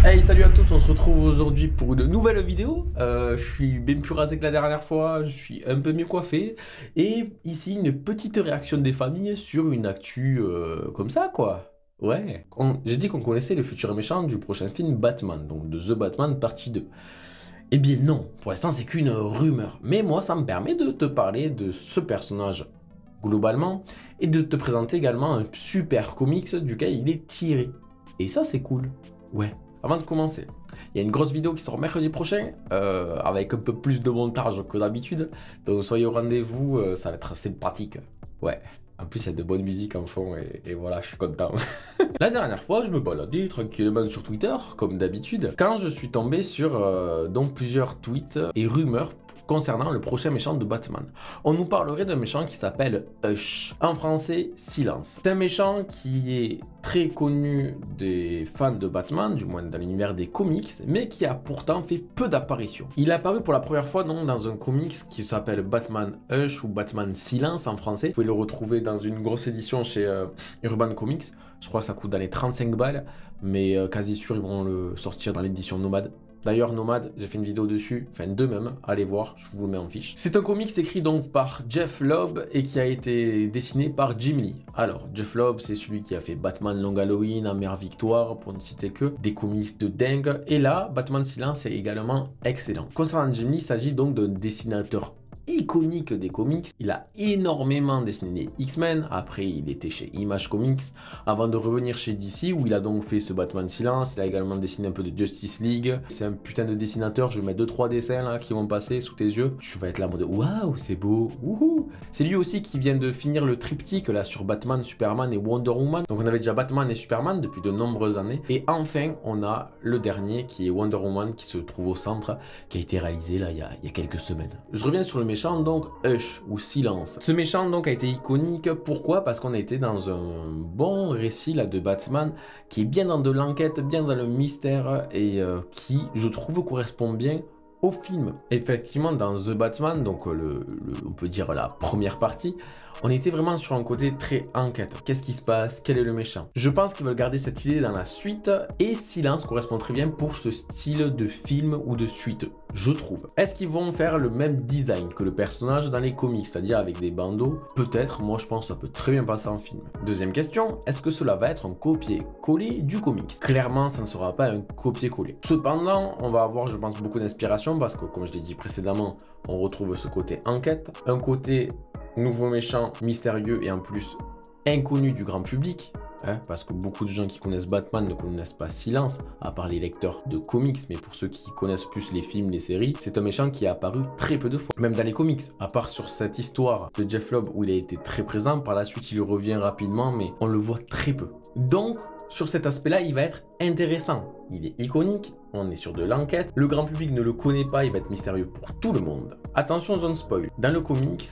Hey, salut à tous, on se retrouve aujourd'hui pour une nouvelle vidéo. Je suis bien plus rasé que la dernière fois, je suis un peu mieux coiffé. Et ici, une petite réaction des familles sur une actu comme ça, quoi. Ouais, j'ai dit qu'on connaissait le futur méchant du prochain film Batman, donc de The Batman partie 2. Eh bien non, pour l'instant c'est qu'une rumeur. Mais moi, ça me permet de te parler de ce personnage globalement et de te présenter également un super comics duquel il est tiré. Et ça, c'est cool. Ouais. Avant de commencer, il y a une grosse vidéo qui sort mercredi prochain avec un peu plus de montage que d'habitude. Donc soyez au rendez-vous, ça va être assez pratique. Ouais, en plus il y a de bonnes musiques en fond et voilà, je suis content. La dernière fois, je me baladais tranquillement sur Twitter, comme d'habitude, quand je suis tombé sur donc plusieurs tweets et rumeurs concernant le prochain méchant de Batman. On nous parlerait d'un méchant qui s'appelle Hush. En français, Silence. C'est un méchant qui est très connu des fans de Batman, du moins dans l'univers des comics, mais qui a pourtant fait peu d'apparitions. Il est apparu pour la première fois donc, dans un comics qui s'appelle Batman Hush ou Batman Silence en français. Vous pouvez le retrouver dans une grosse édition chez Urban Comics. Je crois que ça coûte dans les 35 balles, mais quasi sûr ils vont le sortir dans l'édition Nomade. D'ailleurs, Nomade, j'ai fait une vidéo dessus, enfin deux même, allez voir, je vous le mets en fiche. C'est un comics écrit donc par Jeff Loeb et qui a été dessiné par Jim Lee. Alors, Jeff Loeb, c'est celui qui a fait Batman Long Halloween, Amère Victoire, pour ne citer que, des comics de dingue. Et là, Batman Silence est également excellent. Concernant Jim Lee, il s'agit donc d'un dessinateur iconique des comics. Il a énormément dessiné les X-Men, après il était chez Image Comics, avant de revenir chez DC où il a donc fait ce Batman Silence. Il a également dessiné un peu de Justice League. C'est un putain de dessinateur, je vais mettre 2-3 dessins là qui vont passer sous tes yeux. Tu vas être là en mode waouh, c'est beau, wouhou. C'est lui aussi qui vient de finir le triptyque là sur Batman, Superman et Wonder Woman. Donc on avait déjà Batman et Superman depuis de nombreuses années. Et enfin, on a le dernier qui est Wonder Woman qui se trouve au centre, qui a été réalisé là il y a quelques semaines. Je reviens sur le méchant donc Hush ou Silence. Ce méchant donc a été iconique, pourquoi? Parce qu'on a été dans un bon récit là de Batman qui est bien dans de l'enquête, bien dans le mystère et qui je trouve correspond bien au film. Effectivement dans The Batman, donc on peut dire la première partie, on était vraiment sur un côté très enquête. Qu'est-ce qui se passe? Quel est le méchant? Je pense qu'ils veulent garder cette idée dans la suite et Silence correspond très bien pour ce style de film ou de suite, je trouve. Est-ce qu'ils vont faire le même design que le personnage dans les comics, c'est-à-dire avec des bandeaux? Peut-être, moi je pense que ça peut très bien passer en film. Deuxième question, est-ce que cela va être un copier-coller du comics? Clairement, ça ne sera pas un copier-coller. Cependant, on va avoir, je pense, beaucoup d'inspiration parce que, comme je l'ai dit précédemment, on retrouve ce côté enquête, un côté nouveau méchant, mystérieux et en plus inconnu du grand public. Parce que beaucoup de gens qui connaissent Batman ne connaissent pas Silence, à part les lecteurs de comics, mais pour ceux qui connaissent plus les films, les séries, c'est un méchant qui est apparu très peu de fois. Même dans les comics, à part sur cette histoire de Jeff Loeb où il a été très présent, par la suite il revient rapidement, mais on le voit très peu. Donc, sur cet aspect-là, il va être intéressant. Il est iconique, on est sur de l'enquête, le grand public ne le connaît pas, il va être mystérieux pour tout le monde. Attention zone spoil, dans le comics,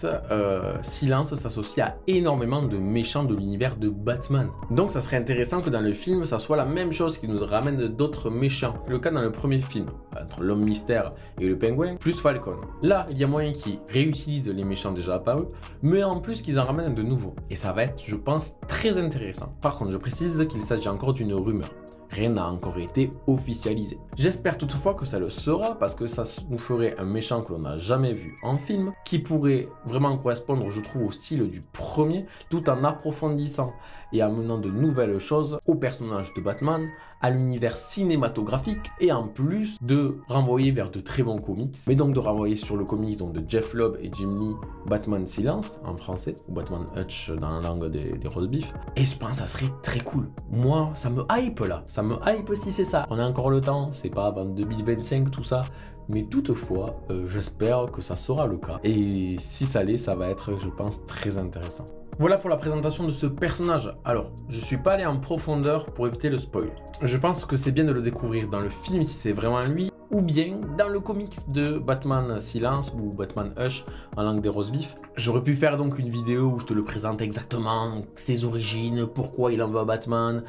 Silence s'associe à énormément de méchants de l'univers de Batman. Donc ça serait intéressant que dans le film, ça soit la même chose qui nous ramène d'autres méchants. Le cas dans le premier film, entre l'homme mystère et le pingouin, plus Falcon. Là, il y a moyen qu'ils réutilisent les méchants déjà apparus, mais en plus qu'ils en ramènent de nouveaux. Et ça va être, je pense, très intéressant. Par contre, je précise qu'il s'agit encore d'une rumeur. Rien n'a encore été officialisé. J'espère toutefois que ça le sera parce que ça nous ferait un méchant que l'on n'a jamais vu en film, qui pourrait vraiment correspondre, je trouve, au style du premier, tout en approfondissant et amenant de nouvelles choses au personnage de Batman, à l'univers cinématographique et en plus de renvoyer vers de très bons comics, mais donc de renvoyer sur le comics donc de Jeff Loeb et Jim Lee, Batman Silence en français, ou Batman Hutch dans la langue des roast beef. Et je pense que ça serait très cool. Moi, ça me hype là. Ça me hype si c'est ça. On a encore le temps, c'est pas avant 2025 tout ça. Mais toutefois, j'espère que ça sera le cas. Et si ça l'est, ça va être, je pense, très intéressant. Voilà pour la présentation de ce personnage. Alors, je suis pas allé en profondeur pour éviter le spoil. Je pense que c'est bien de le découvrir dans le film si c'est vraiment lui, ou bien dans le comics de Batman Silence ou Batman Hush en langue des roast beef. J'aurais pu faire donc une vidéo où je te le présente exactement, ses origines, pourquoi il en veut à Batman,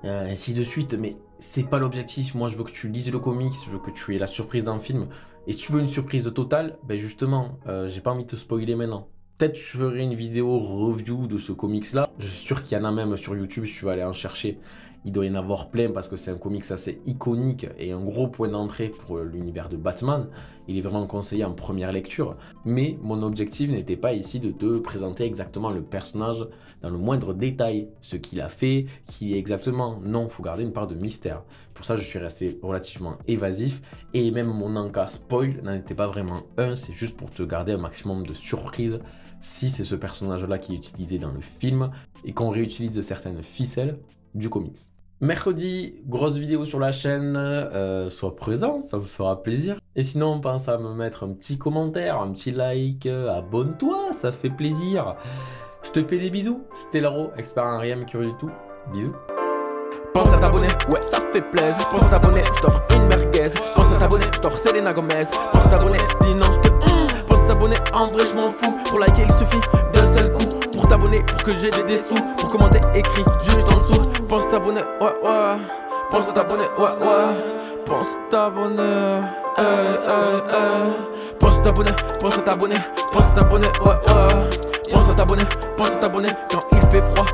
ainsi de suite, mais c'est pas l'objectif. Moi je veux que tu lises le comics, je veux que tu aies la surprise dans le film. Et si tu veux une surprise totale, ben justement, j'ai pas envie de te spoiler maintenant. Peut-être je ferai une vidéo review de ce comics là. Je suis sûr qu'il y en a même sur YouTube si tu vas aller en chercher. il doit y en avoir plein parce que c'est un comics assez iconique et un gros point d'entrée pour l'univers de Batman. Il est vraiment conseillé en première lecture. Mais mon objectif n'était pas ici de te présenter exactement le personnage dans le moindre détail, ce qu'il a fait, qui est exactement. Non, il faut garder une part de mystère. Pour ça, je suis resté relativement évasif et même mon encas spoil n'en était pas vraiment un, c'est juste pour te garder un maximum de surprise si c'est ce personnage-là qui est utilisé dans le film et qu'on réutilise certaines ficelles du comics. Mercredi, grosse vidéo sur la chaîne, sois présent, ça me fera plaisir. Et sinon, pense à me mettre un petit commentaire, un petit like, abonne-toi, ça fait plaisir. Je te fais des bisous, c'était Laro, expert en rien mais curieux du tout. Bisous. Pense à t'abonner, ouais ça fait plaisir. Pense à t'abonner, je t'offre une merguez. Pense à t'abonner, je t'offre Selena Gomez. Pense à t'abonner, sinon je te pense à t'abonner, en vrai je m'en fous. Pour liker il suffit d'un seul coup. Pour t'abonner, pour que j'ai des sous. Pour commenter, écrit juste en dessous. Pense à t'abonner, ouais. Pense à t'abonner, ouais. Pense à t'abonner, Pense à t'abonner, pense à t'abonner, pense à t'abonner, ouais. Pense à t'abonner quand il fait froid.